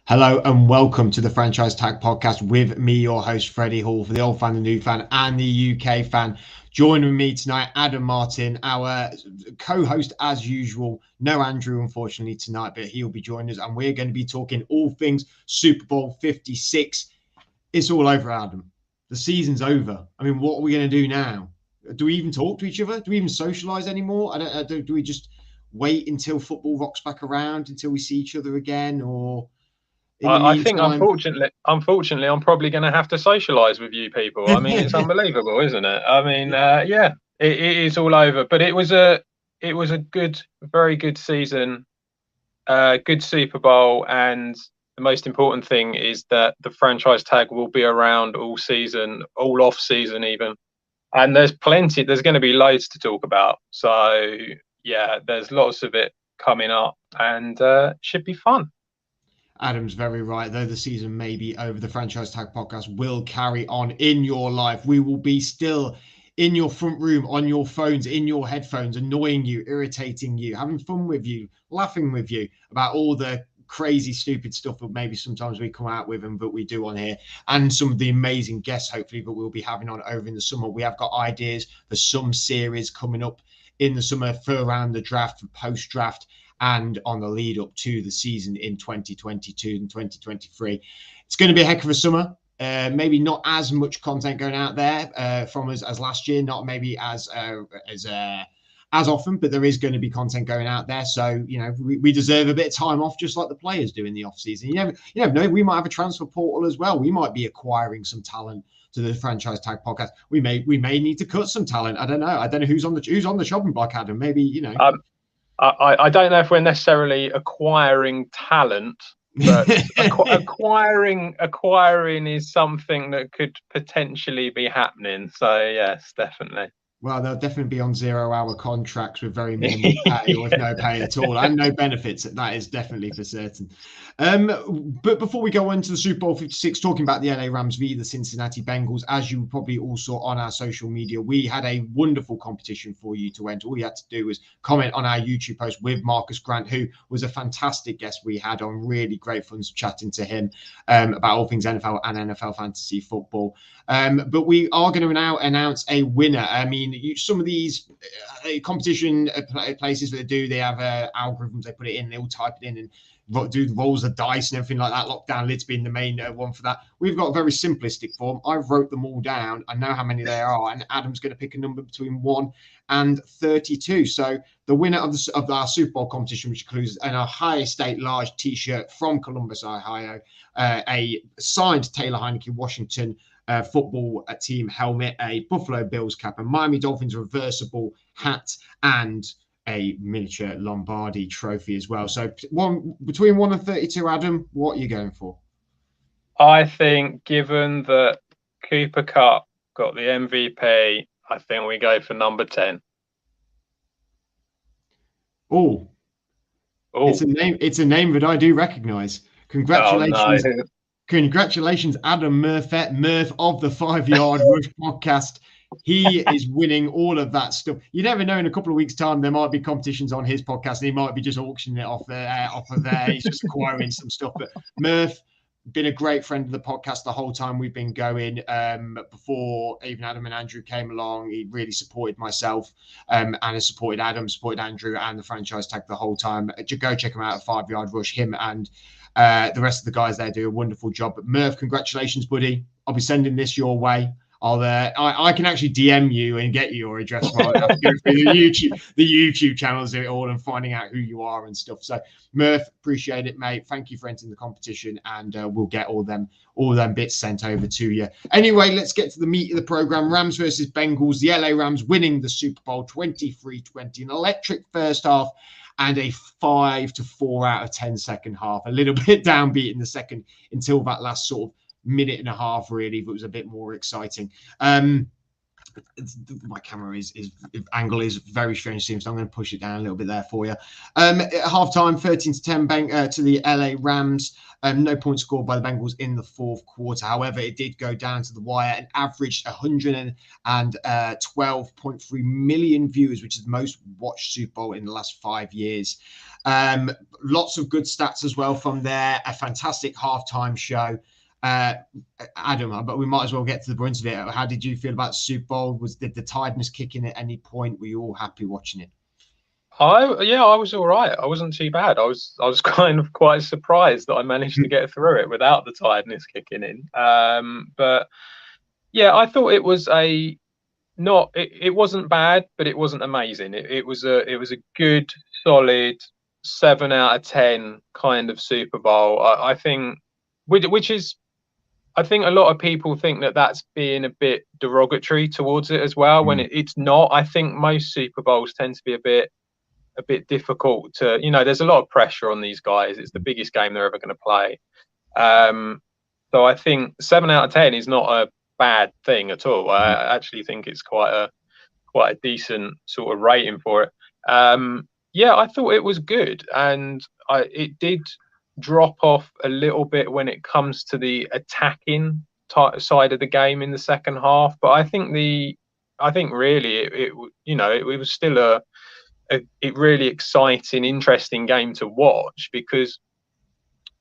Hello and welcome to the Franchise Tag Podcast with me, your host, Freddie Hall, for the old fan, the new fan, and the UK fan. Joining me tonight, Adam Martin, our co-host as usual. No Andrew, unfortunately, tonight, but he'll be joining us, and we're going to be talking all things Super Bowl 56. It's all over, Adam. The season's over. I mean, what are we going to do now? Do we even talk to each other? Do we even socialise anymore? Do we just wait until football rocks back around until we see each other again, or... I think unfortunately, I'm probably going to have to socialise with you people. I mean, it's unbelievable, isn't it? I mean, yeah, it is all over. But it was a good, very good season, good Super Bowl, and the most important thing is that the franchise tag will be around all season, all off season even, and there's going to be loads to talk about. So yeah, there's lots of it coming up, and should be fun. Adam's very right. Though the season may be over, the Franchise Tag Podcast will carry on in your life. We will be still in your front room, on your phones, in your headphones, annoying you, irritating you, having fun with you, laughing with you about all the crazy, stupid stuff that maybe sometimes we come out with and that we do on here, and some of the amazing guests, hopefully, that we'll be having on over in the summer. We have got ideas for some series coming up in the summer for around the draft, for post-draft, and on the lead up to the season in 2022 and 2023. It's going to be a heck of a summer. Maybe not as much content going out there from us as last year, not maybe as often, but there is going to be content going out there. So, you know, we deserve a bit of time off, just like the players do in the off season. You never know, we might have a transfer portal as well. We might be acquiring some talent to the Franchise Tag Podcast. We may need to cut some talent. I don't know who's on the chopping block, Adam. Maybe, you know. I don't know if we're necessarily acquiring talent, but acquiring is something that could potentially be happening. So yes, definitely. Well, they'll definitely be on 0-hour contracts with very minimal pay or with no pay at all, and no benefits. That is definitely for certain. But before we go on to the Super Bowl 56, talking about the LA Rams v the Cincinnati Bengals, as you probably all saw on our social media, we had a wonderful competition for you to enter. All you had to do was comment on our YouTube post with Marcus Grant, who was a fantastic guest we had on. Really great fun chatting to him about all things NFL and NFL fantasy football. But we are going to now announce a winner. I mean, some of these competition places that they have algorithms. They put it in, they all type it in and do rolls of dice and everything like that. Lockdown lids being the main one for that. We've got a very simplistic form. I've wrote them all down. I know how many there are, and Adam's going to pick a number between 1 and 32. So the winner of our Super Bowl competition, which includes an Ohio State large T-shirt from Columbus, Ohio, a signed Taylor Heineke Washington football team helmet, a Buffalo Bills cap, a Miami Dolphins reversible hat, and a miniature Lombardi trophy as well. So between 1 and 32, Adam, what are you going for? I think, given that Cooper Kupp got the MVP, I think we go for number 10. Oh, it's a name that I do recognise. Congratulations. Oh, no. Congratulations, Adam Murph of the 5 Yard Rush podcast. He is winning all of that stuff. You never know, in a couple of weeks' time, there might be competitions on his podcast, and he might be just auctioning it off of there. He's just acquiring some stuff. But Murph, been a great friend of the podcast the whole time we've been going. Before even Adam and Andrew came along, he really supported myself and has supported Adam, supported Andrew and the franchise tag the whole time. Go check him out at 5 Yard Rush. Him and the rest of the guys there do a wonderful job. But Murph, congratulations, buddy. I'll be sending this your way. I can actually DM you and get your address while I have to go through the YouTube channels of it all and finding out who you are and stuff. So Murph, appreciate it, mate. Thank you for entering the competition, and we'll get all them bits sent over to you. Anyway, let's get to the meat of the program. Rams versus Bengals. The LA Rams winning the Super Bowl 23-20, an electric first half and a 5 to 4 out of 10 second half. A little bit downbeat in the second until that last sort of minute and a half, really, but it was a bit more exciting. My camera angle is very strange, so I'm going to push it down a little bit there for you. At halftime, 13-10 to the LA Rams. No points scored by the Bengals in the fourth quarter. However, it did go down to the wire and averaged 112.3 million viewers, which is the most watched Super Bowl in the last 5 years. Lots of good stats as well from there. A fantastic halftime show. Adam, but we might as well get to the brunt of it. How did you feel about Super Bowl? Did the tiredness kick in at any point? Were you all happy watching it? I was all right. I wasn't too bad. I was kind of quite surprised that I managed to get through it without the tiredness kicking in. But yeah, I thought it was it wasn't bad, but it wasn't amazing. It was a good, solid 7 out of 10 kind of Super Bowl. I think, which is, I think a lot of people think that that's being a bit derogatory towards it as well, when it's not. I think most Super Bowls tend to be a bit difficult to, there's a lot of pressure on these guys. It's the biggest game they're ever going to play. So I think 7 out of 10 is not a bad thing at all. I actually think it's quite a decent sort of rating for it. Yeah, I thought it was good, and it did drop off a little bit when it comes to the attacking side of the game in the second half. But I think really it was still a really exciting, interesting game to watch, because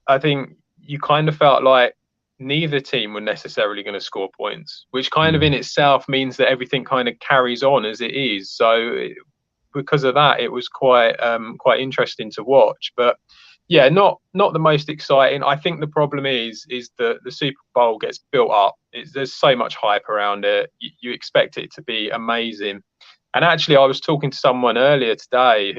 I think you kind of felt like neither team were necessarily going to score points, which kind of in itself means that everything kind of carries on as it is. So because of that, it was quite interesting to watch. But yeah, not the most exciting. I think the problem is that the Super Bowl gets built up. There's so much hype around it. You expect it to be amazing. And actually, I was talking to someone earlier today,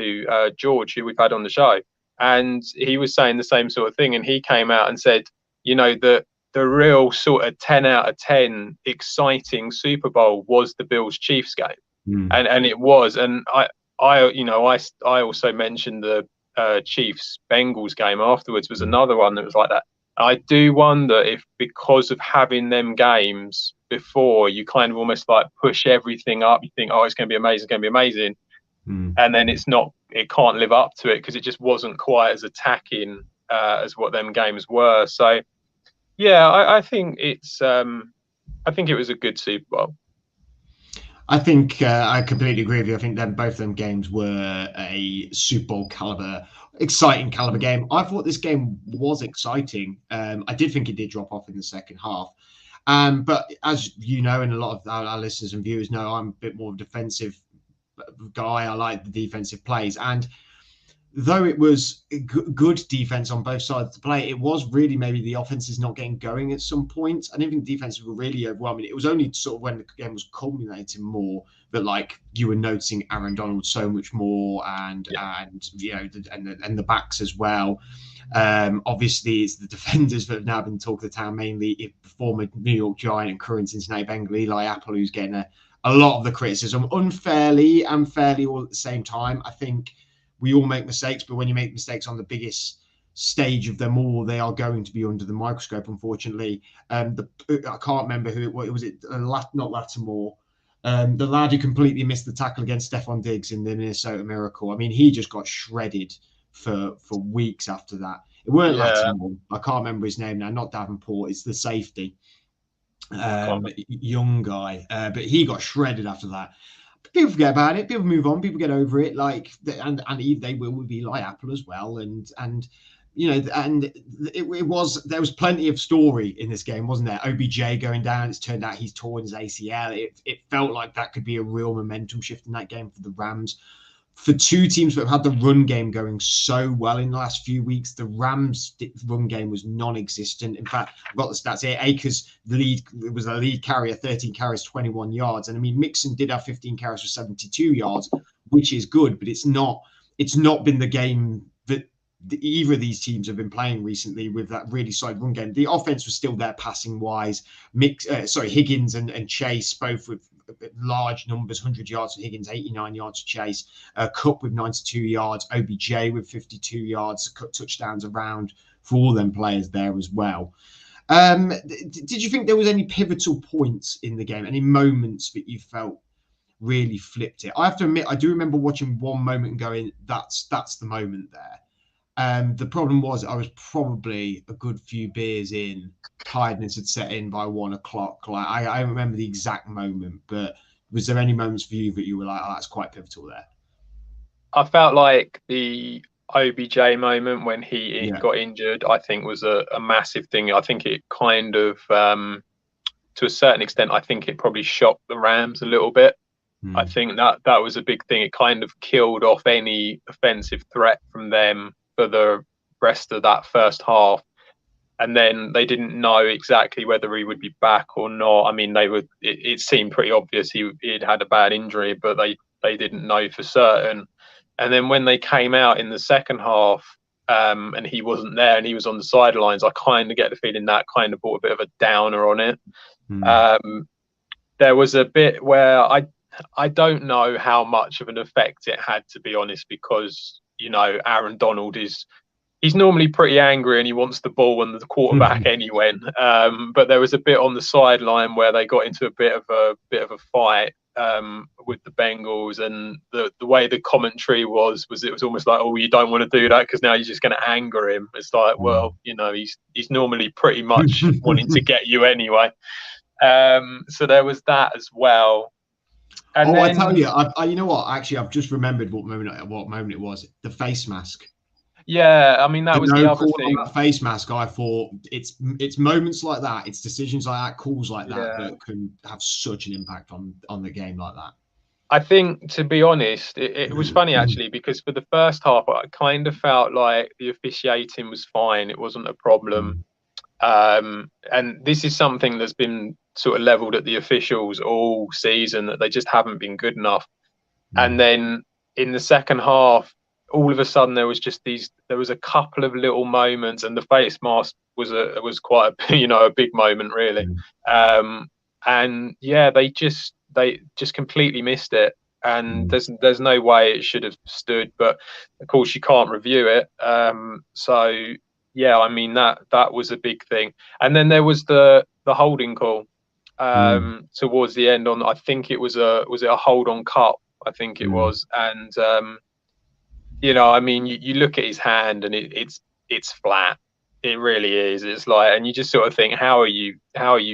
George, who we've had on the show, and he was saying the same sort of thing. And he came out and said, that the real sort of 10 out of 10 exciting Super Bowl was the Bills Chiefs game, and it was. And I also mentioned the Chiefs Bengals game afterwards was another one that was like that. I do wonder if, because of having them games before, you kind of almost like push everything up. You think, oh, it's going to be amazing, it's going to be amazing. And then it can't live up to it because it just wasn't quite as attacking as what them games were. So yeah, I think it was a good Super Bowl. I think I completely agree with you. I think both of them games were a Super Bowl caliber, exciting caliber game. I thought this game was exciting. I did think it did drop off in the second half. But as you know, and a lot of our listeners and viewers know, I'm a bit more of a defensive guy. I like the defensive plays. And though it was good defense on both sides to play, it was really maybe the offense is not getting going at some point. I didn't think defenses were really overwhelming. It was only sort of when the game was culminating more that like you were noticing Aaron Donald so much more, and the backs as well. Obviously, it's the defenders that have now been talk of the town, mainly former New York Giant and current Cincinnati Bengal Eli Apple, who's getting a lot of the criticism, unfairly and fairly all at the same time. I think we all make mistakes, but when you make mistakes on the biggest stage of them all, they are going to be under the microscope, unfortunately. I can't remember who it was. Not Lattimore. The lad who completely missed the tackle against Stephon Diggs in the Minnesota Miracle. I mean, he just got shredded for weeks after that. It weren't Lattimore. I can't remember his name now. Not Davenport. It's the safety. Young guy. But he got shredded after that. People forget about it. People move on. People get over it. And they will be like Apple as well. And there was plenty of story in this game, wasn't there? OBJ going down. It's turned out he's torn his ACL. It felt like that could be a real momentum shift in that game for the Rams. For two teams that have had the run game going so well in the last few weeks, the Rams' run game was non-existent. In fact, I've got the stats here. Akers, was a lead carrier, 13 carries, 21 yards. And I mean, Mixon did have 15 carries for 72 yards, which is good, but it's not been the game that either of these teams have been playing recently with that really solid run game. The offense was still there passing wise. Higgins and Chase both with large numbers, 100 yards for Higgins, 89 yards for Chase, Cup with 92 yards, OBJ with 52 yards, touchdowns around for all them players there as well. Did you think there was any pivotal points in the game, any moments that you felt really flipped it? I have to admit, I do remember watching one moment and going, that's the moment there. The problem was I was probably a good few beers in. Tiredness had set in by 1 o'clock. I don't remember the exact moment, but was there any moments for you that you were like, oh, that's quite pivotal there? I felt like the OBJ moment when he got injured, I think was a massive thing. I think it kind of, to a certain extent, I think it probably shocked the Rams a little bit. I think that was a big thing. It kind of killed off any offensive threat from them for the rest of that first half. And then they didn't know exactly whether he would be back or not. I mean, it seemed pretty obvious he'd had a bad injury, but they didn't know for certain. And then when they came out in the second half, and he wasn't there and he was on the sidelines, I kind of get the feeling that kind of brought a bit of a downer on it. There was a bit where I don't know how much of an effect it had, to be honest, because, you know, Aaron Donald he's normally pretty angry and he wants the ball and the quarterback anyway. But there was a bit on the sideline where they got into a bit of a fight with the Bengals, and the way the commentary was it was almost like, oh, you don't want to do that because now you're just going to anger him. It's like, well, you know, he's normally pretty much wanting to get you anyway. So there was that as well. And then, I tell you, you know what? Actually, I've just remembered what moment it was. The face mask. Yeah, I mean, that was the other thing. That face mask, I thought it's moments like that, it's decisions like that, calls like that that can have such an impact on the game like that. I think, to be honest, it was funny actually, because for the first half, I kind of felt like the officiating was fine. It wasn't a problem. And this is something that's been sort of leveled at the officials all season, that they just haven't been good enough. And then in the second half, all of a sudden there was a couple of little moments, and the face mask was quite a big moment really. And yeah, they just completely missed it, and there's no way it should have stood, but of course you can't review it. So yeah, I mean, that was a big thing. And then there was the holding call towards the end on, I think it was a hold on Cup, I think it was. And you know, I mean, you look at his hand and it's flat. It really is. It's like, and you just sort of think, how are you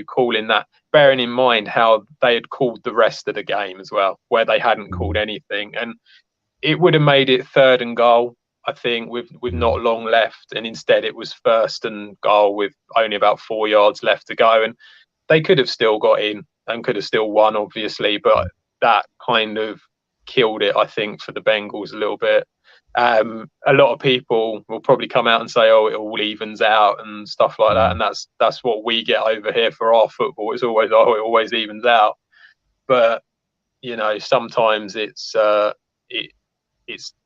calling that? Bearing in mind how they had called the rest of the game as well, where they hadn't called anything, and it would have made it 3rd and goal, I think, with not long left, and instead it was 1st and goal with only about 4 yards left to go, and they could have still got in and could have still won, obviously, but that kind of killed it, I think, for the Bengals a little bit. A lot of people will probably come out and say, oh, it all evens out and stuff like that, and that's what we get over here for our football. It's always, oh, it always evens out. But you know, sometimes it's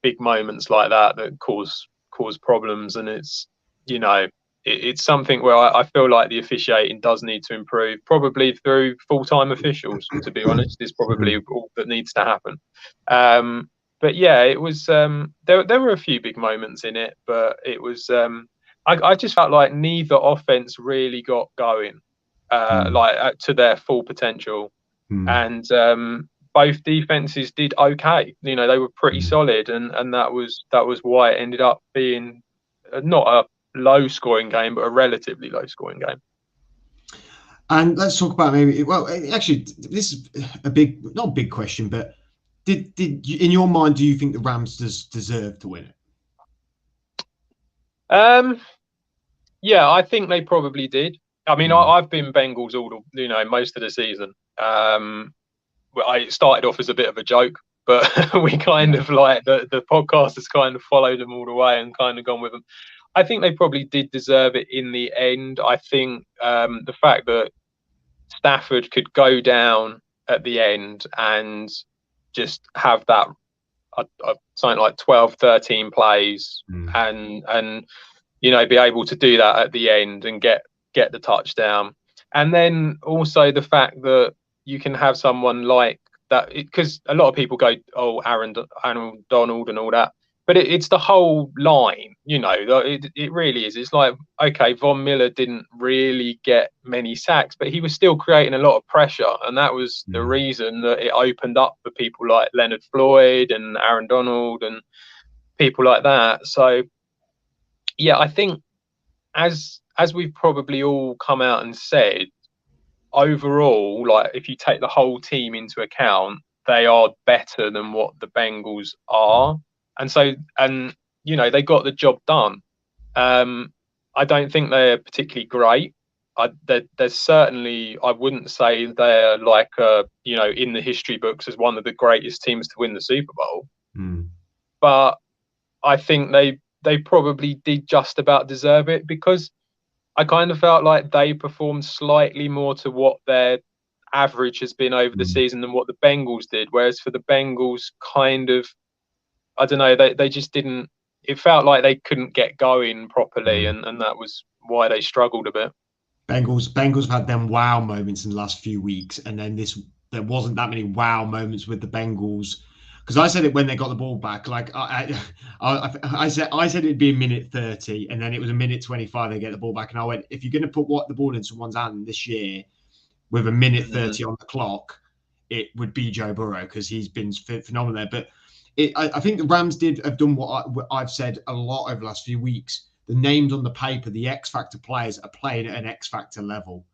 big moments like that cause problems, and it's, you know, it's something where I feel like the officiating does need to improve, probably through full-time officials, to be honest. Is probably all that needs to happen. But yeah, it was there were a few big moments in it, but it was I just felt like neither offense really got going to their full potential, and both defenses did okay. You know, they were pretty solid, and that was why it ended up being not a low scoring game, but a relatively low scoring game. And let's talk about actually, this is not a big question, but did you, in your mind, do you think the Rams deserve to win it? Yeah, I think they probably did. I mean, I've been Bengals most of the season. I started off as a bit of a joke, but we kind of like the podcast has kind of followed them all the way and kind of gone with them. I think they probably did deserve it in the end. I think the fact that Stafford could go down at the end and just have that something like 12, 13 plays and you know, be able to do that at the end and get the touchdown. And then also the fact that you can have someone like that, because a lot of people go, oh, Aaron Donald and all that, but it's the whole line, you know. It really is. It's like, okay, Von Miller didn't really get many sacks, but he was still creating a lot of pressure, and that was the reason that it opened up for people like Leonard Floyd and Aaron Donald and people like that. So yeah, I think as we've probably all come out and said, overall, like if you take the whole team into account, they are better than what the Bengals are. And so, and they got the job done. I don't think they're particularly great. There's certainly, I wouldn't say they're like, in the history books as one of the greatest teams to win the Super Bowl. But I think they probably did just about deserve it, because I kind of felt like they performed slightly more to what their average has been over the season than what the Bengals did. Whereas for the Bengals, kind of, I don't know, they just didn't. It felt like they couldn't get going properly, and that was why they struggled a bit. Bengals have had them wow moments in the last few weeks, and then there wasn't that many wow moments with the Bengals. Because I said it when they got the ball back, like I said it'd be a minute 30, and then it was a minute 25 they get the ball back, and I went, if you're going to put the ball in someone's hand this year with a minute 30 on the clock, it would be Joe Burrow, because he's been phenomenal there. But I think the Rams have done what I've said a lot over the last few weeks. The names on the paper, the X Factor players are playing at an X Factor level.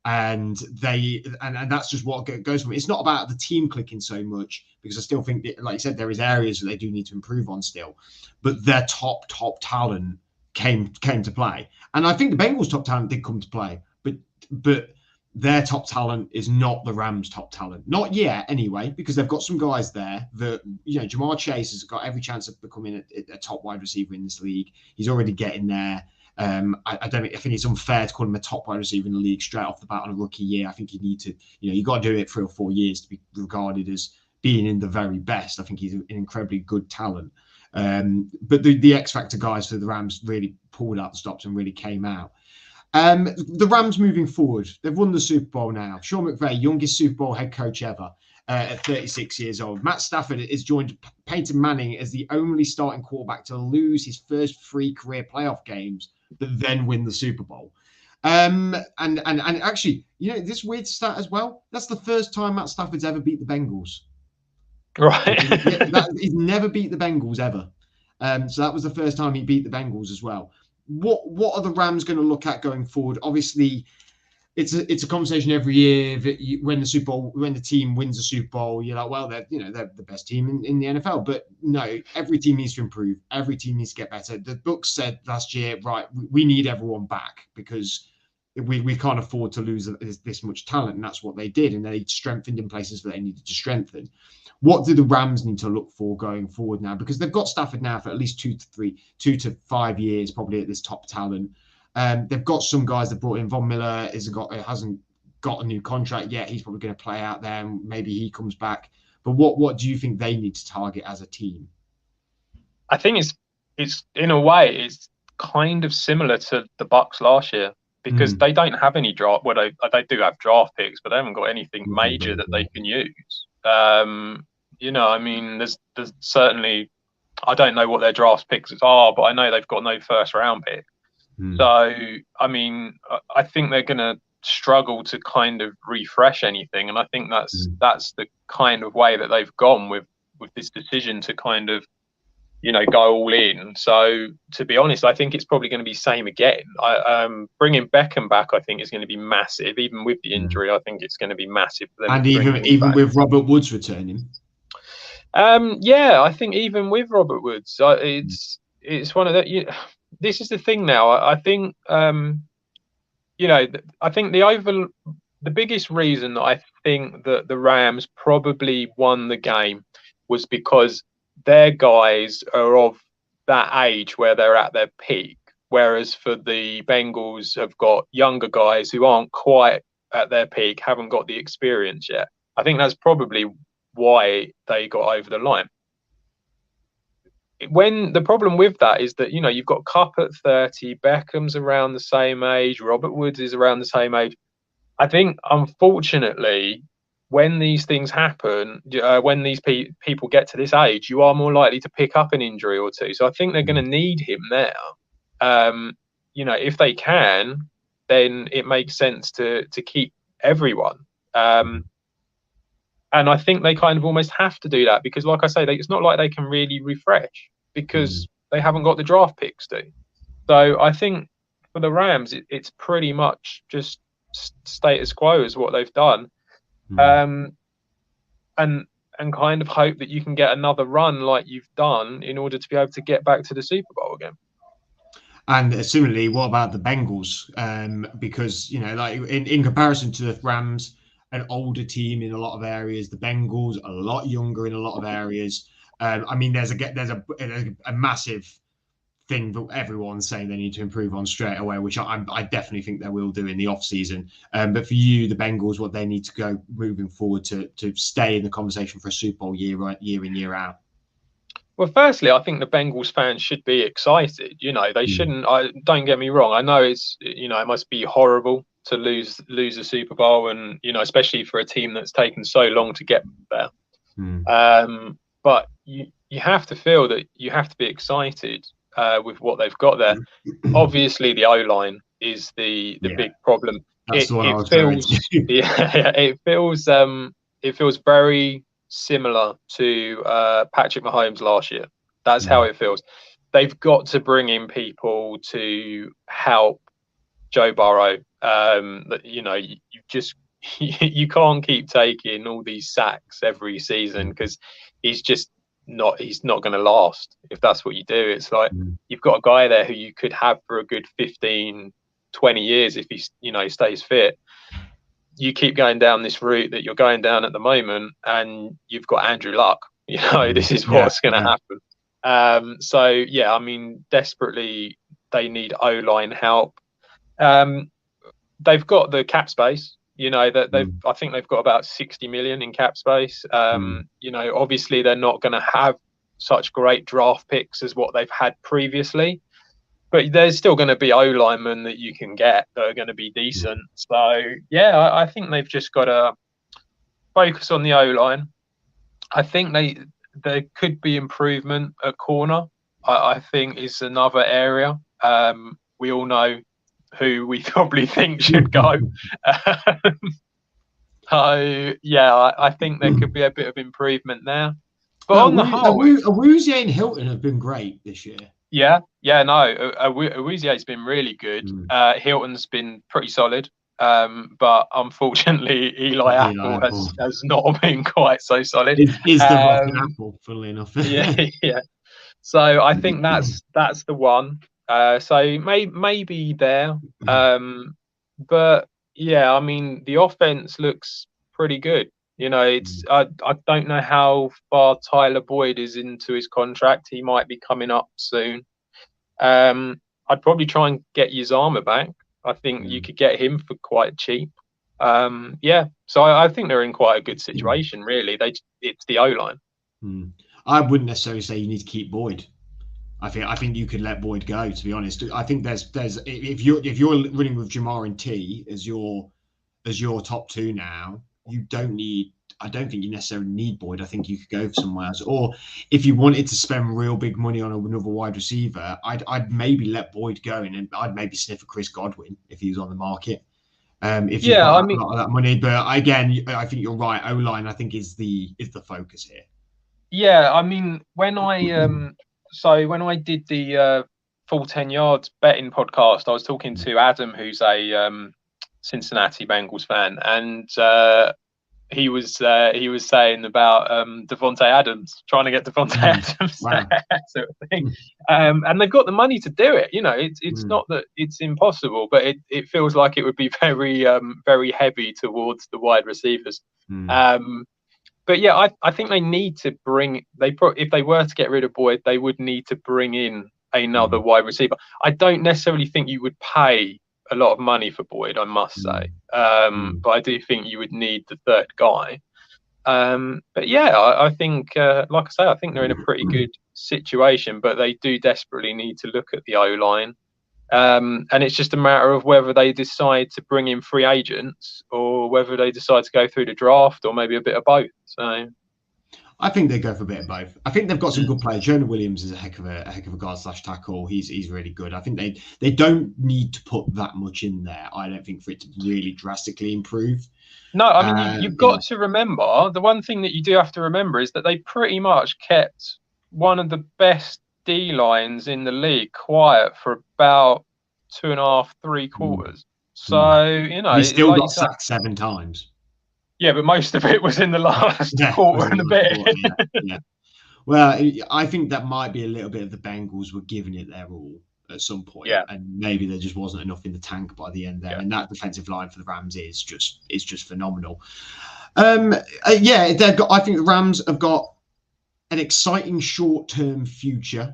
And that's just what goes from it. It's not about the team clicking so much, because I still think that, like you said, there is areas that they do need to improve on still, but their top talent came to play. And I think the Bengals' top talent did come to play, but their top talent is not the Rams' top talent, not yet anyway, because they've got some guys there that, Jamar Chase has got every chance of becoming a top wide receiver in this league. He's already getting there. I think it's unfair to call him a top wide receiver in the league straight off the bat on a rookie year. I think you need to, you got to do it 3 or 4 years to be regarded as being in the very best. I think he's an incredibly good talent. But the X Factor guys for the Rams really pulled out the stops and really came out. The Rams moving forward, they've won the Super Bowl now. Sean McVay, youngest Super Bowl head coach ever, at 36 years old. Matt Stafford is joined Peyton Manning as the only starting quarterback to lose his first 3 career playoff games that then win the Super Bowl. And actually, this weird stat as well, that's the first time Matt Stafford's ever beat the Bengals. Right. He's never beat the Bengals ever. So that was the first time he beat the Bengals as well. What are the Rams going to look at going forward? Obviously, it's a conversation every year that when the team wins a Super Bowl, you're like, well, they're the best team in the NFL. But no, every team needs to improve. Every team needs to get better. The books said last year, right, we need everyone back, because we can't afford to lose this much talent, and that's what they did. And they strengthened in places that they needed to strengthen. What do the Rams need to look for going forward now? Because they've got Stafford now for at least 2 to 5 years, probably at this top talent. They've got some guys they brought in. Von Miller hasn't got a new contract yet. He's probably going to play out there, and maybe he comes back. But what do you think they need to target as a team? I think it's in a way it's kind of similar to the Bucs last year, because they don't have any draft. Well, they do have draft picks, but they haven't got anything major that they can use. I mean, there's certainly, I don't know what their draft picks are, but I know they've got no first round pick. So, I mean, I think they're going to struggle to kind of refresh anything. And I think that's the kind of way that they've gone with this decision to kind of, go all in. So, to be honest, I think it's probably going to be same again. Bringing Beckham back, I think, is going to be massive. Even with the injury, I think it's going to be massive for them. And even with Robert Woods returning. Yeah, I think even with Robert Woods, it's one of the. This is the thing now. I think, I think the biggest reason that I think that the Rams probably won the game was because their guys are of that age where they're at their peak, whereas for the Bengals have got younger guys who aren't quite at their peak, haven't got the experience yet. I think that's probably why they got over the line. When the problem with that is that, you've got Kupp at 30, Beckham's around the same age, Robert Woods is around the same age. I think, unfortunately, when these things happen, when these people get to this age, you are more likely to pick up an injury or two. So I think they're going to need him now. If they can, then it makes sense to keep everyone. And I think they kind of almost have to do that, because, like I say, it's not like they can really refresh, because they haven't got the draft picks to. So I think for the Rams, it's pretty much just status quo is what they've done. And and kind of hope that you can get another run like you've done in order to be able to get back to the Super Bowl again. And similarly, what about the Bengals? Because, you know, like in comparison to the Rams, an older team in a lot of areas, the Bengals a lot younger in a lot of areas. I mean, there's a massive thing that everyone's saying they need to improve on straight away, which I definitely think they will do in the off season. But for you, the Bengals, what they need to go moving forward to stay in the conversation for a Super Bowl year in, year out. Well, firstly, I think the Bengals fans should be excited. You know, they shouldn't. Don't get me wrong. I know it must be horrible to lose a Super Bowl, and you know, especially for a team that's taken so long to get there. But you have to feel that you have to be excited with what they've got there. Obviously, the O-line is the big problem. That's what I was it feels very similar to Patrick Mahomes last year. That's how it feels. They've got to bring in people to help Joe Burrow. You know, you can't keep taking all these sacks every season because he's not going to last if that's what you do. It's like you've got a guy there who you could have for a good 15, 20 years if he stays fit. You keep going down this route that you're going down at the moment, and you've got Andrew Luck. You know, this is what's going to happen. So yeah, I mean, desperately they need O-line help. They've got the cap space. You know that I think they've got about 60 million in cap space. You know, obviously they're not going to have such great draft picks as what they've had previously. But there's still going to be O-linemen that you can get that are going to be decent. So, yeah, I think they've just got to focus on the O-line. I think there could be improvement at corner, I think is another area. We all know who we probably think should go. So, yeah, I think there could be a bit of improvement there. But on the whole... Awuzie and Hilton have been great this year. No, Awuzie's been really good. Hilton's been pretty solid, but unfortunately, Eli Apple has not been quite so solid. Is the rotten apple, funnily enough. yeah. So I think that's the one. So maybe there, but yeah, I mean the offense looks pretty good. You know, it's I don't know how far Tyler Boyd is into his contract. He might be coming up soon. I'd probably try and get Uzama back. I think you could get him for quite cheap. Yeah, so I think they're in quite a good situation, really. It's the O-line. I wouldn't necessarily say you need to keep Boyd. I think you could let Boyd go, to be honest. I think there's if you're running with Jamar and T as your top two now, I don't think you necessarily need Boyd. I think you could go somewhere else. Or if you wanted to spend real big money on another wide receiver, I'd maybe let Boyd go and I'd maybe sniff a Chris Godwin if he was on the market. If you got a lot of that money. But again, I think you're right. O-line, I think, is the focus here. Yeah, I mean, when I did the full 10 yards betting podcast, I was talking to Adam, who's a Cincinnati Bengals fan, and he was saying about Devontae Adams, trying to get Devontae Adams sort of thing, and they've got the money to do it. You know, it's not that it's impossible, but it feels like it would be very very heavy towards the wide receivers. But yeah, I think they need to if they were to get rid of Boyd, they would need to bring in another wide receiver. I don't necessarily think you would pay a lot of money for Boyd, I must say. But I do think you would need the third guy. But yeah, I think, like I say, I think they're in a pretty good situation, but they do desperately need to look at the O-line. And it's just a matter of whether they decide to bring in free agents or whether they decide to go through the draft or maybe a bit of both. So I think they go for a bit of both. I think they've got some good players. Jonah Williams is a heck of a guard / tackle. He's really good. I think they don't need to put that much in there. I don't think for it to really drastically improve. No, I mean you've got to remember, the one thing that you do have to remember is that they pretty much kept one of the best D lines in the league quiet for about 2.5, 3 quarters. So you know, he still got sacked 7 times. Yeah, but most of it was in the last quarter and a bit. Yeah. Well, I think that might be a little bit of the Bengals were giving it their all at some point, and maybe there just wasn't enough in the tank by the end there. And that defensive line for the Rams is just phenomenal. I think the Rams have got an exciting short-term future,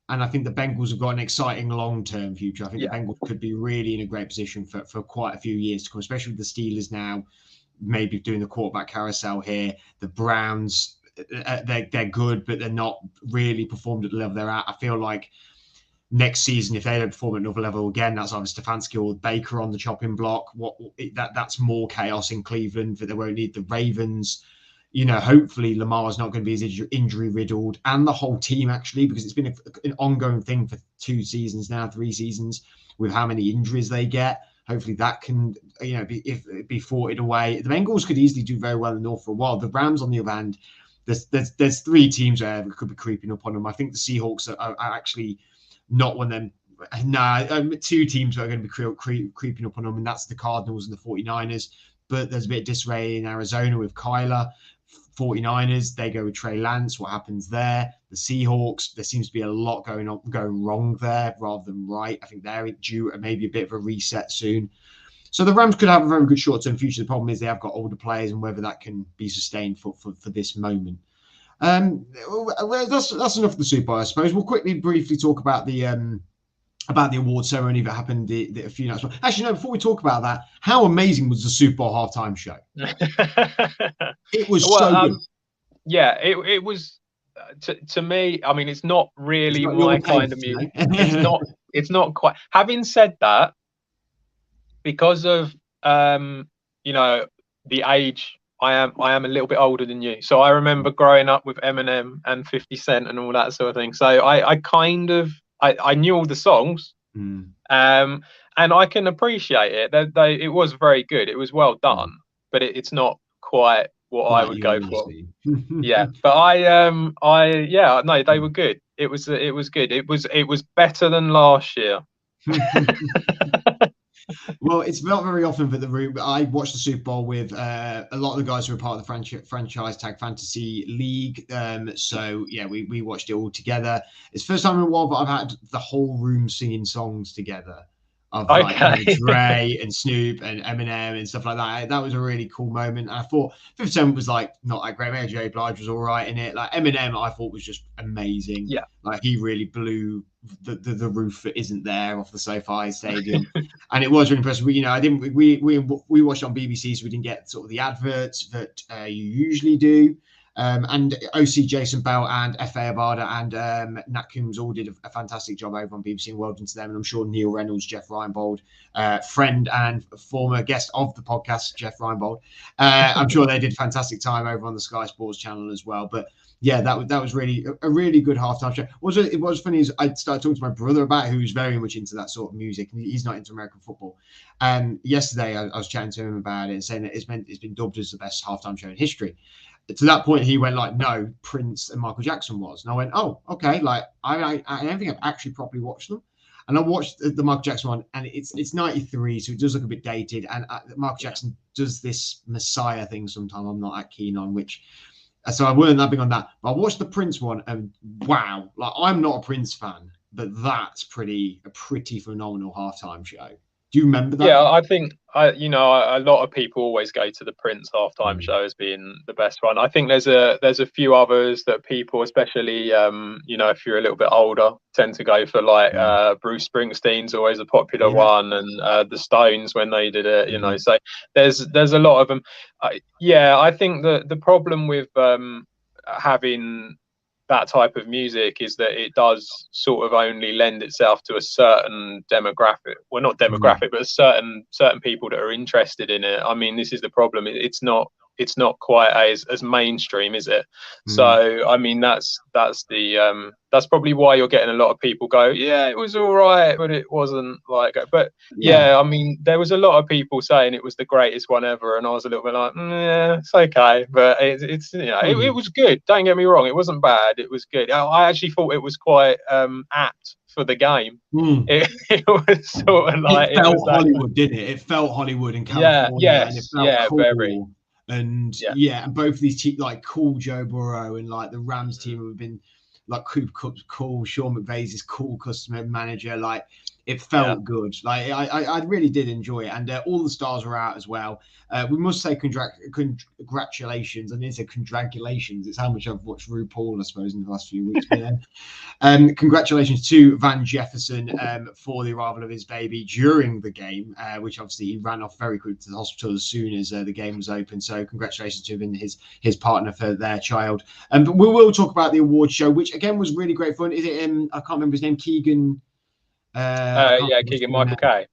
and I think the Bengals have got an exciting long-term future. I think the Bengals could be really in a great position for quite a few years to come, especially with the Steelers now maybe doing the quarterback carousel here. The Browns, they're good, but they're not really performed at the level they're at. I feel like next season, if they don't perform at another level again, that's either Stefanski or Baker on the chopping block. That's more chaos in Cleveland, that they won't need the Ravens. Hopefully Lamar's not going to be as injury riddled, and the whole team actually, because it's been an ongoing thing for 3 seasons with how many injuries they get. Hopefully that can, be thwarted away. The Bengals could easily do very well in the North for a while. The Rams, on the other hand, there's 3 teams there that could be creeping up on them. I think the Seahawks are actually not one of them. 2 teams that are going to be creeping up on them, and that's the Cardinals and the 49ers. But there's a bit of disarray in Arizona with Kyler. 49ers, they go with Trey Lance. What happens there? The Seahawks, there seems to be a lot going wrong there rather than right. I think they're due maybe a bit of a reset soon. So the Rams could have a very good short-term future. The problem is they have got older players, and whether that can be sustained for this moment. That's enough of the Super Bowl, I suppose. We'll briefly talk about the award ceremony that happened a few nights ago. Actually, no, before we talk about that, how amazing was the Super Bowl halftime show? It was so good. Yeah, it was, to me, I mean, it's not really my kind of music. It's not quite. Having said that, because of, the age, I am a little bit older than you. So I remember growing up with Eminem and 50 Cent and all that sort of thing. So I kind of, I knew all the songs, and I can appreciate it. It was very good. It was well done, but it's not quite what I would go for. Yeah, but no, they were good. It was good. It was better than last year. Well, it's not very often that I watched the Super Bowl with a lot of the guys who are part of the franchise tag fantasy league. So yeah, we watched it all together. It's the first time in a while that I've had the whole room singing songs together of like Dre and Snoop and Eminem and stuff like that. That was a really cool moment. And I thought 50 Cent was like not that great. Mary J. Blige was all right in it. Like Eminem, I thought was just amazing. Yeah, like he really blew the roof that isn't there off the SoFi Stadium, and it was really impressive. We watched it on BBC, so we didn't get sort of the adverts that you usually do. And OC Jason Bell and F.A. Abada and Nat Coombs all did a fantastic job over on BBC, and well done to them. And I'm sure Neil Reynolds, Jeff Reinbold, friend and former guest of the podcast, Jeff Reinbold, I'm sure they did a fantastic time over on the Sky Sports channel as well. But yeah, that was really a really good halftime show. It was funny is I started talking to my brother about it, who's very much into that sort of music, and he's not into American football. And yesterday I was chatting to him about it and saying that it's been dubbed as the best halftime show in history. To that point, he went like, "No, Prince and Michael Jackson was." And I went, "Oh, okay." Like I don't think I've actually properly watched them. And I watched the Michael Jackson one, and it's 93, so it does look a bit dated. And Michael Jackson does this Messiah thing sometimes I'm not that keen on, so I weren't that big on that. But I watched the Prince one, and wow, like I'm not a Prince fan, but that's a pretty phenomenal halftime show. Do you remember that? Yeah, I think a lot of people always go to the Prince halftime show as being the best one. I think there's a few others that people, especially if you're a little bit older, tend to go for. Like Bruce Springsteen's always a popular one, and the Stones when they did it. So there's a lot of them. I think the problem with having that type of music is that it does sort of only lend itself to a certain demographic. Well, not demographic, but certain people that are interested in it. I mean, this is the problem. It's not quite as mainstream, is it? So I mean, that's probably why you're getting a lot of people go, yeah, it was all right, but it wasn't like. But I mean, there was a lot of people saying it was the greatest one ever, and I was a little bit like, it's okay, but it's it was good. Don't get me wrong, it wasn't bad. It was good. I actually thought it was quite apt for the game. It was sort of like it felt Hollywood, didn't it? It felt Hollywood in California. And it felt cool. Very. And yeah, and both of these teams, like cool Joe Burrow and like the Rams team have been like Cooper Kupp's cool, Sean McVay's this cool customer manager. Like it felt good. Like I really did enjoy it, and all the stars were out as well. We must say congratulations, and it's a congratulations. It's how much I've watched RuPaul, I suppose, in the last few weeks. Congratulations to Van Jefferson for the arrival of his baby during the game, which obviously he ran off very quickly to the hospital as soon as the game was open. So congratulations to him and his partner for their child. But we will talk about the awards show, which again was really great fun. Is it? I can't remember his name. Keegan. Keegan Michael Kay.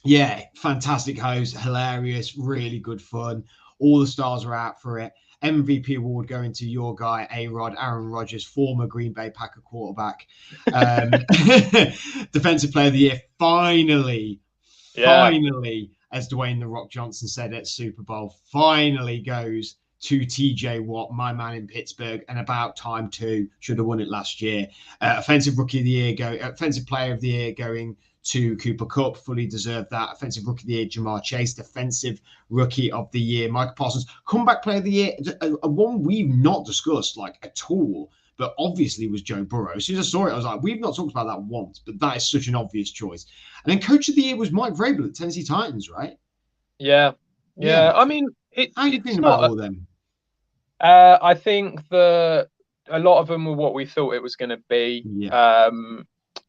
Yeah, fantastic host, hilarious, really good fun. All the stars were out for it. MVP award going to your guy, A-Rod, Aaron Rodgers, former Green Bay Packer quarterback. Defensive player of the year, finally, as Dwayne The Rock Johnson said at Super Bowl, finally goes to TJ Watt, my man in Pittsburgh, and about time too. Should have won it last year. Offensive player of the year going to Cooper Kupp, fully deserved that. Offensive rookie of the year, Jamar Chase. Defensive rookie of the year, Michael Parsons. Comeback player of the year, a one we've not discussed like at all, but obviously was Joe Burrow. As soon as I saw it, I was like, we've not talked about that once, but that is such an obvious choice. And then coach of the year was Mike Vrabel at Tennessee Titans, right? Yeah. I mean, how do you think about all of them? I think a lot of them were what we thought it was going to be. Yeah.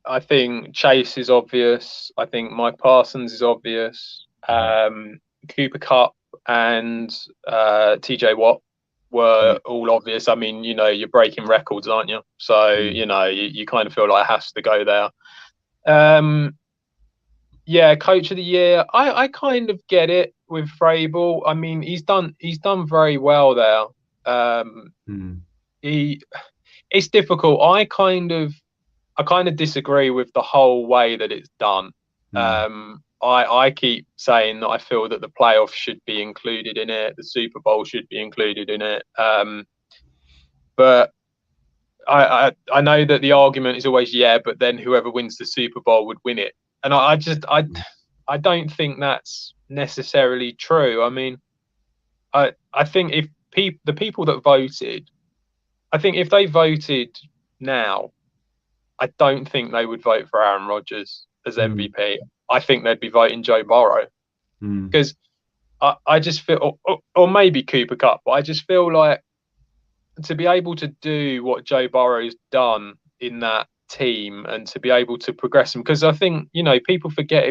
I think Chase is obvious. I think Mike Parsons is obvious. Cooper Kupp and TJ Watt were all obvious. I mean, you're breaking records, aren't you? So, you kind of feel like it has to go there. Coach of the year. I kind of get it with Vrabel. I mean, he's done very well there. It's difficult. I kind of disagree with the whole way that it's done. I keep saying that I feel that the playoffs should be included in it, the Super Bowl should be included in it. But I know that the argument is always but then whoever wins the Super Bowl would win it, and I don't think that's necessarily true. I mean, I think if the people that voted, I think if they voted now, I don't think they would vote for Aaron Rodgers as MVP. I think they'd be voting Joe Burrow because I just feel, or maybe Cooper Kupp, but I just feel like to be able to do what Joe Burrow's done in that team and to be able to progress them, because I think people forget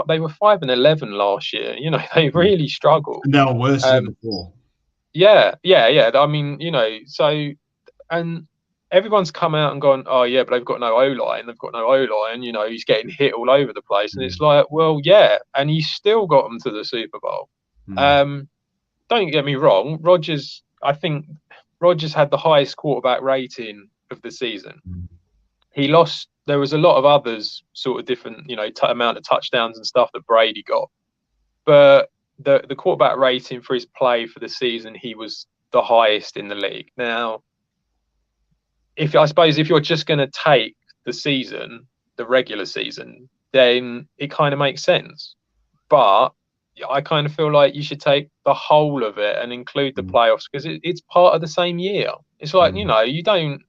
they were 5-11 last year. They really struggled. And they were worse than before. Yeah. I mean, and everyone's come out and gone, oh yeah, but they've got no O-line. He's getting hit all over the place, and it's like, well, yeah, and he still got them to the Super Bowl. Don't get me wrong, Rodgers. I think Rodgers had the highest quarterback rating of the season. He lost. There was a lot of others, sort of different, amount of touchdowns and stuff that Brady got, but the quarterback rating for his play for the season, he was the highest in the league. Now, if you're just going to take the season, the regular season, then it kind of makes sense. But I kind of feel like you should take the whole of it and include the playoffs, because it's part of the same year. It's like, you don't,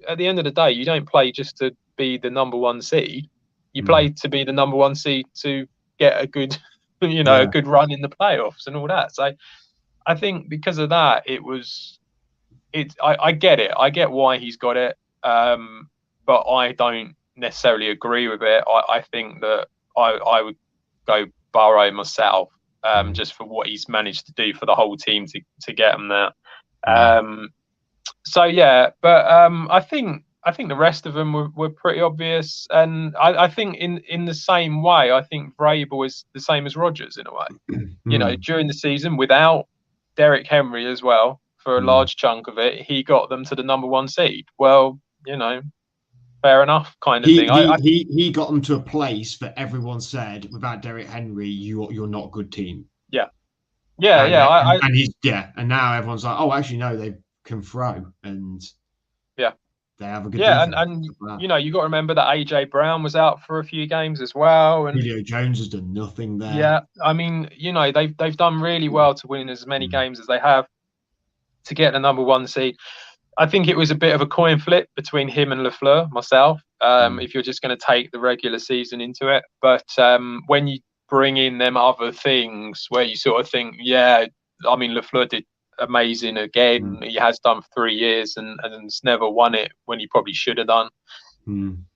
at the end of the day, you don't play just to be the number one seed. You play to be the number one seed to get a good, a good run in the playoffs and all that. So I think because of that, I get it. I get why he's got it. But I don't necessarily agree with it. I think that I would go Burrow myself, just for what he's managed to do for the whole team to get him there. I think the rest of them were pretty obvious, and I think in the same way, I think Vrabel is the same as Rodgers in a way. During the season, without Derrick Henry as well, for a large chunk of it, he got them to the number one seed. Well, fair enough, kind of thing. He got them to a place that everyone said, without Derrick Henry, you're not a good team. And now everyone's like, oh, actually no, they can throw, and they have a good defense. And you know, you got to remember that AJ Brown was out for a few games as well, and Julio Jones has done nothing there. Yeah, I mean, you know, they've done really well to win as many games as they have to get the #1 seed. I think it was a bit of a coin flip between him and LaFleur, myself, if you're just going to take the regular season into it. But when you bring in them other things where you sort of think, yeah, I mean, LaFleur did amazing again. He has done for 3 years and has never won it when he probably should have done.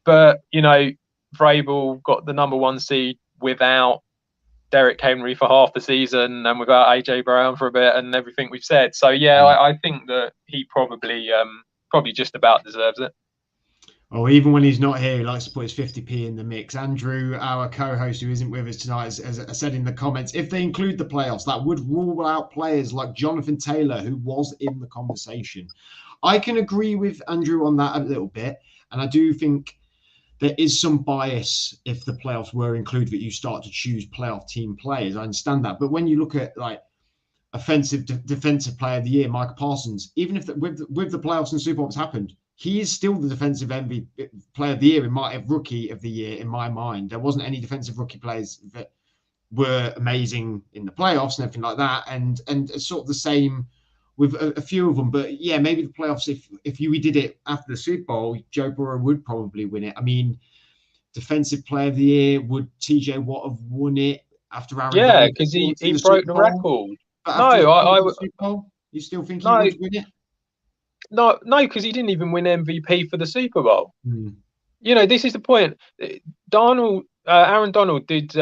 But, you know, Vrabel got the #1 seed without Derrick Henry for half the season and without AJ Brown for a bit and everything we've said. So yeah, I think that he probably just about deserves it. Oh, even when he's not here, he likes to put his 50p in the mix. Andrew, our co-host who isn't with us tonight, has said in the comments, if they include the playoffs, that would rule out players like Jonathan Taylor, who was in the conversation. I can agree with Andrew on that a little bit, and I do think there is some bias if the playoffs were included that you start to choose playoff team players. I understand that. But when you look at like offensive defensive player of the year, Micah Parsons, even if with the playoffs and Super Bowls happened, he is still the defensive MVP player of the year rookie of the year in my mind. There wasn't any defensive rookie players that were amazing in the playoffs and everything like that. And it's sort of the same with a few of them. But yeah, maybe the playoffs, if we did it after the Super Bowl, Joe Burrow would probably win it. I mean, defensive player of the year, would TJ Watt have won it after Aaron? Yeah, because he broke the record. No, Super Bowl, you still think he would win it? No, because he didn't even win MVP for the Super Bowl. You know, this is the point. Aaron Donald did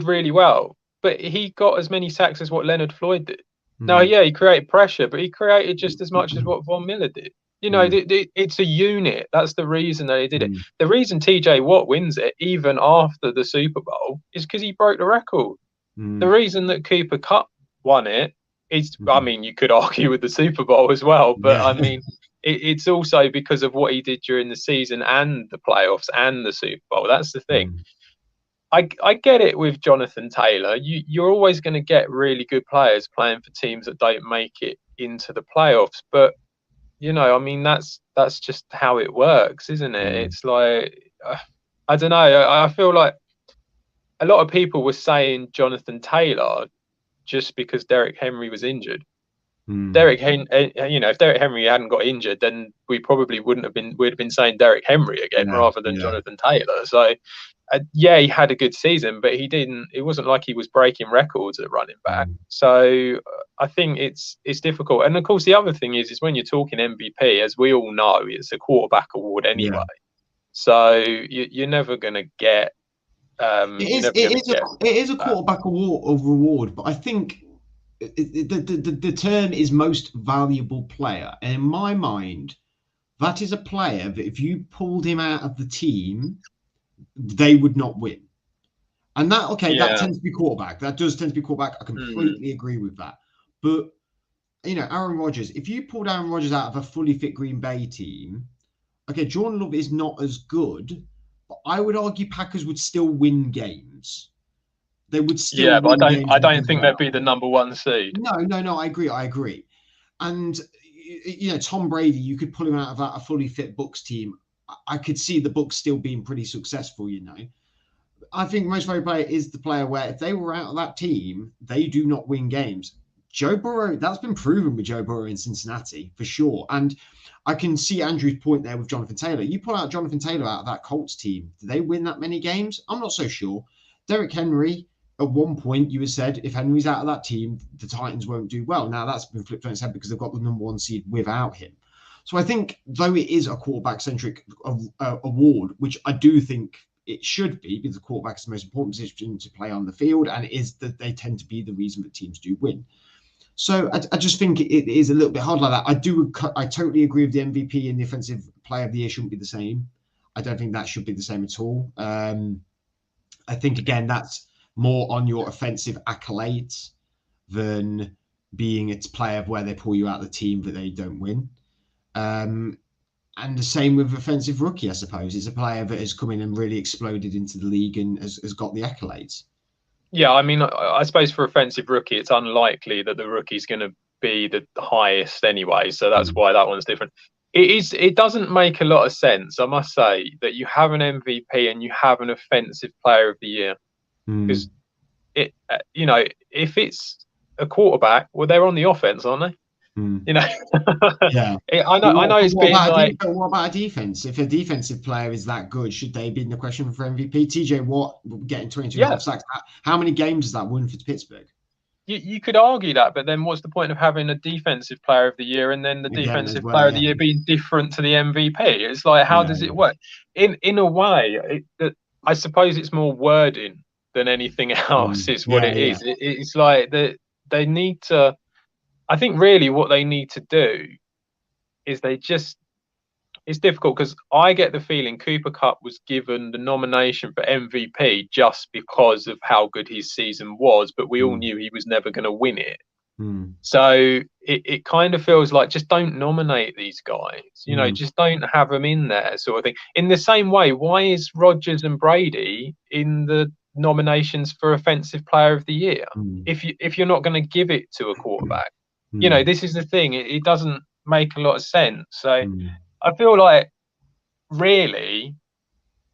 really well, but he got as many sacks as what Leonard Floyd did. Now, yeah, he created pressure, but he created just as much as what Von Miller did. You know, it's a unit. That's the reason that he did it. The reason TJ Watt wins it, even after the Super Bowl, is because he broke the record. The reason that Cooper Kupp won it is, I mean, you could argue with the Super Bowl as well, but I mean, it's also because of what he did during the season and the playoffs and the Super Bowl. That's the thing. I get it with Jonathan Taylor. You're always going to get really good players playing for teams that don't make it into the playoffs. But, you know, I mean, that's just how it works, isn't it? It's like, I don't know. I feel like a lot of people were saying Jonathan Taylor just because Derrick Henry was injured. You know, if Derrick Henry hadn't got injured, then we probably we'd have been saying Derrick Henry again rather than Jonathan Taylor. So, yeah, he had a good season, but it wasn't like he was breaking records at running back. So I think it's difficult. And of course, the other thing is when you're talking MVP, as we all know, it's a quarterback award anyway. So you're never going to get. It is a quarterback reward, but I think the term is most valuable player, and in my mind, that is a player that if you pulled him out of the team, they would not win. And that tends to be quarterback. That does tend to be quarterback. I completely agree with that. But you know, Aaron Rodgers, if you pulled Aaron Rodgers out of a fully fit Green Bay team, Jordan Love is not as good, but I would argue Packers would still win games. They would still. Yeah, but I don't think they'd be the #1 seed. No. I agree. And you know, Tom Brady, you could pull him out of a fully fit Bucs team. I could see the Bucs still being pretty successful. You know, I think most valuable player is the player where if they were out of that team, they do not win games. Joe Burrow, that's been proven with Joe Burrow in Cincinnati for sure. And I can see Andrew's point there with Jonathan Taylor. You pull out Jonathan Taylor out of that Colts team, do they win that many games? I'm not so sure. Derrick Henry, at one point, you had said if Henry's out of that team, the Titans won't do well. Now that's been flipped on its head because they've got the #1 seed without him. So I think, though it is a quarterback-centric award, which I do think it should be, because the quarterback is the most important position to play on the field, and it is that they tend to be the reason that teams do win. So I just think it is a little bit hard like that. I totally agree with the MVP and the offensive player of the year shouldn't be the same. I don't think that should be the same at all. I think, again, that's more on your offensive accolades than being a player where they pull you out of the team that they don't win. And the same with offensive rookie, I suppose. It's a player that has come in and really exploded into the league and has got the accolades. Yeah, I mean, I suppose for offensive rookie, it's unlikely that the rookie's going to be the highest anyway. So that's why that one's different. It doesn't make a lot of sense, I must say, that you have an MVP and you have an offensive player of the year, because it, if it's a quarterback, well, they're on the offense, aren't they? Yeah. I know it's been like. But what about a defense? If a defensive player is that good, should they be in the question for MVP? TJ Watt getting 22.5 sacks. How many games has that won for Pittsburgh? You could argue that, but then what's the point of having a defensive player of the year and then the defensive player of the year being different to the MVP? It's like, how does it work? In a way, I suppose it's more wording than anything else is what it is. It's like they need to. I think really what they need to do is it's difficult, because I get the feeling Cooper Kupp was given the nomination for MVP just because of how good his season was, but we all knew he was never going to win it. So it kind of feels like, just don't nominate these guys, just don't have them in there, sort of thing. In the same way, why is Rodgers and Brady in the nominations for Offensive Player of the Year if you're not going to give it to a quarterback? This is the thing. It doesn't make a lot of sense. So I feel like really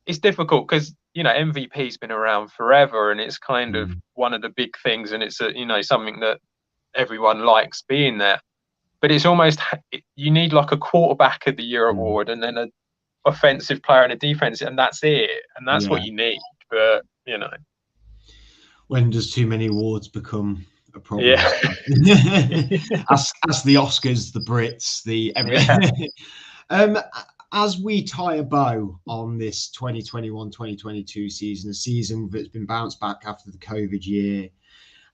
it's difficult, because MVP's been around forever and it's kind of one of the big things, and it's something that everyone likes being there. But it's almost, you need like a quarterback of the year award and then an offensive player and a defensive, and that's it, and that's what you need. But when does too many awards become a problem? Ask the Oscars, the Brits, the everything. As we tie a bow on this 2021-2022 season, a season that's been bounced back after the COVID year,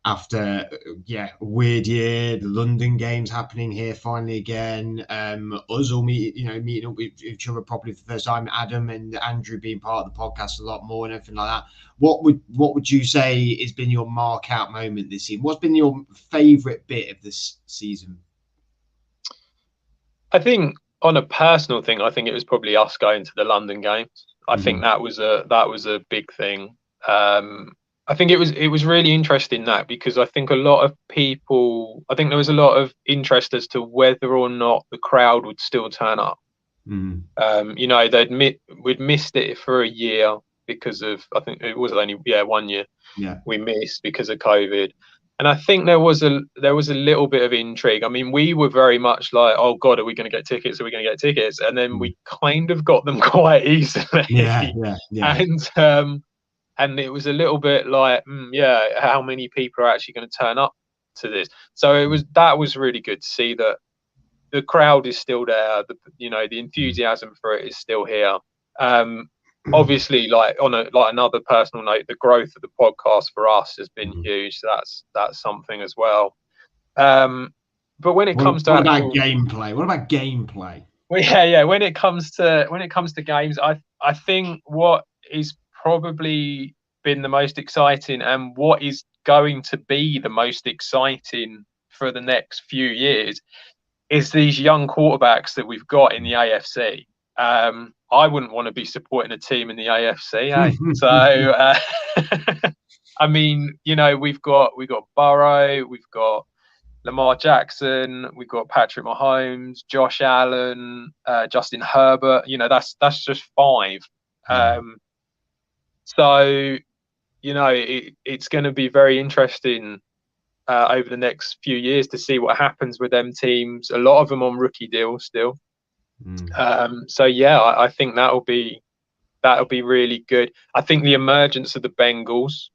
after a weird year, the London games happening here finally again, us all meeting up with each other properly for the first time, Adam and Andrew being part of the podcast a lot more and everything like that. What would you say has been your mark out moment this season? What's been your favourite bit of this season? I think on a personal thing, I think it was probably us going to the London games. I think that was a big thing. I think it was really interesting because I think there was a lot of interest as to whether or not the crowd would still turn up. We'd missed it for a year because of, I think it was only 1 year we missed because of COVID. And I think there was a little bit of intrigue. I mean, we were very much like, oh God, are we going to get tickets? Are we going to get tickets? And then we kind of got them quite easily. And it was a little bit like, how many people are actually going to turn up to this? So that was really good to see that the crowd is still there. The enthusiasm for it is still here. Obviously, like another personal note, the growth of the podcast for us has been huge. So that's something as well. But when it comes to gameplay, what about gameplay? Well, when it comes to games, I think what is probably been the most exciting, and what is going to be the most exciting for the next few years, is these young quarterbacks that we've got in the AFC. I wouldn't want to be supporting a team in the AFC. So, I mean, we've got Burrow, we've got Lamar Jackson, we've got Patrick Mahomes, Josh Allen, Justin Herbert. That's just five. So, it's going to be very interesting over the next few years to see what happens with them teams. A lot of them on rookie deals still. I think that'll be really good. I think the emergence of the Bengals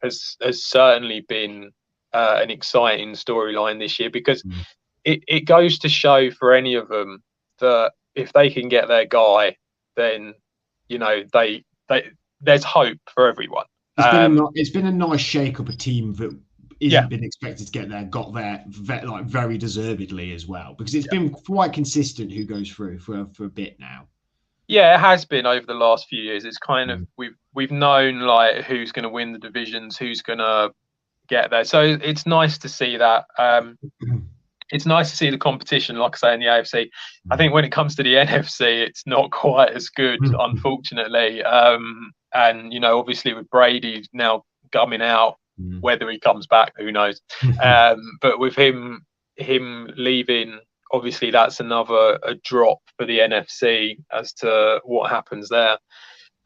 has certainly been an exciting storyline this year, because it goes to show for any of them that if they can get their guy, then there's hope for everyone. It's been a nice shake up, a team that isn't been expected to get there, got there like very deservedly as well, because it's been quite consistent who goes through for a bit now. Yeah, it has been over the last few years. It's kind of we've known like who's going to win the divisions, who's going to get there. So it's nice to see that. It's nice to see the competition, like I say, in the AFC. I think when it comes to the NFC, it's not quite as good, unfortunately. And obviously with Brady now coming out, whether he comes back, who knows? But with him leaving obviously that's another a drop for the NFC as to what happens there.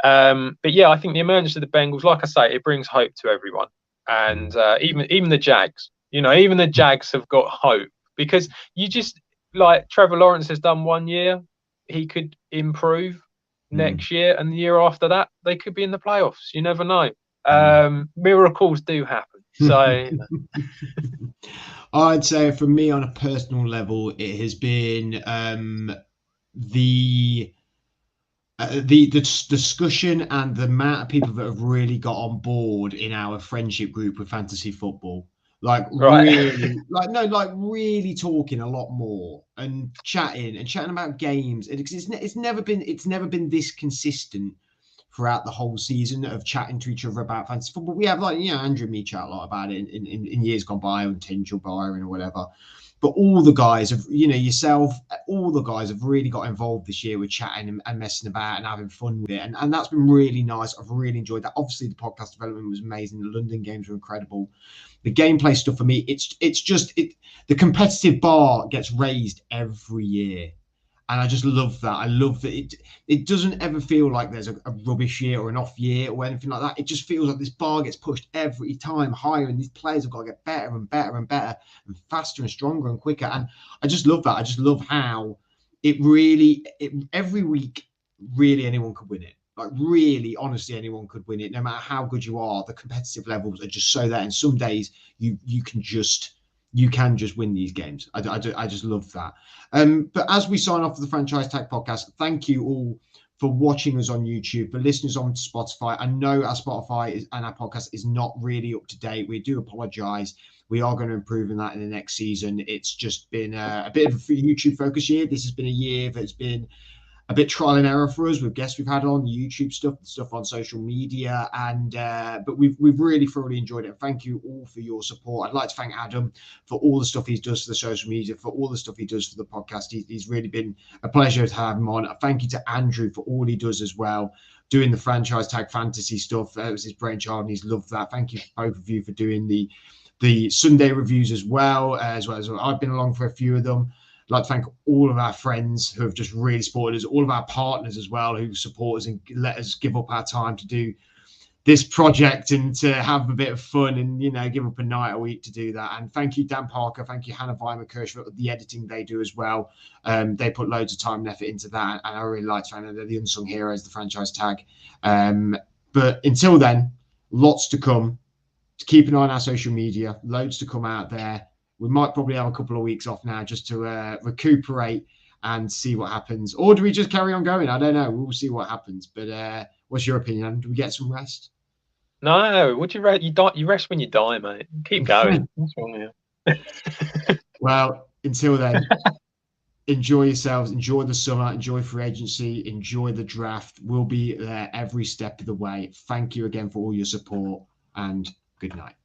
But yeah, I think the emergence of the Bengals, like I say, it brings hope to everyone, and even the Jags. Even the Jags have got hope, because you just, like, Trevor Lawrence has done 1 year, he could improve next year, and the year after that they could be in the playoffs. You never know. Miracles do happen. So I'd say for me, on a personal level, it has been the discussion and the amount of people that have really got on board in our friendship group with fantasy football. Really, really talking a lot more and chatting about games. It's never been this consistent throughout the whole season of chatting to each other about fantasy football. We have, Andrew and me chat a lot about it in years gone by, and Tinge or Byron or whatever. But all the guys have, yourself, all the guys have really got involved this year with chatting and messing about and having fun with it. And that's been really nice. I've really enjoyed that. Obviously, the podcast development was amazing. The London games were incredible. The gameplay stuff for me, it's just the competitive bar gets raised every year. And I just love that. I love that it doesn't ever feel like there's a rubbish year or an off year or anything like that. It just feels like this bar gets pushed every time higher, and these players have got to get better and better and better and faster and stronger and quicker. And I just love that. I just love how every week, really anyone could win it. Like, really, honestly, anyone could win it. No matter how good you are, the competitive levels are just so there. And some days you can just win these games. I just love that. But as we sign off for the Franchise Tag podcast, thank you all for watching us on YouTube, for listeners on Spotify. I know our Spotify and our podcast is not really up to date. We do apologize. We are going to improve in that in the next season. It's just been a bit of a YouTube focus year. This has been a year that's been a bit trial and error for us with guests we've had on, the YouTube stuff on social media, and but we've really thoroughly enjoyed it. Thank you all for your support. I'd like to thank Adam for all the stuff he does for the social media, for all the stuff he does for the podcast. He's really been a pleasure to have him on. Thank you to Andrew for all he does as well, doing the Franchise Tag fantasy stuff. That was his brainchild, and he's loved that. Thank you both of you for doing the Sunday reviews as well as I've been along for a few of them. I'd like to thank all of our friends who have just really supported us, all of our partners as well who support us and let us give up our time to do this project and to have a bit of fun and, give up a night a week to do that. And thank you, Dan Parker. Thank you, Hannah Weimer-Kirsch, for the editing they do as well. They put loads of time and effort into that. And I really like to thank them. They're the unsung heroes, the Franchise Tag. But until then, lots to come. Keep an eye on our social media. Loads to come out there. We might probably have a couple of weeks off now just to recuperate and see what happens. Or do we just carry on going? I don't know. We'll see what happens. But what's your opinion? Do we get some rest? No. Would you rest? You rest when you die, mate. Keep going. What's wrong here? Well, until then, enjoy yourselves. Enjoy the summer. Enjoy free agency. Enjoy the draft. We'll be there every step of the way. Thank you again for all your support, and good night.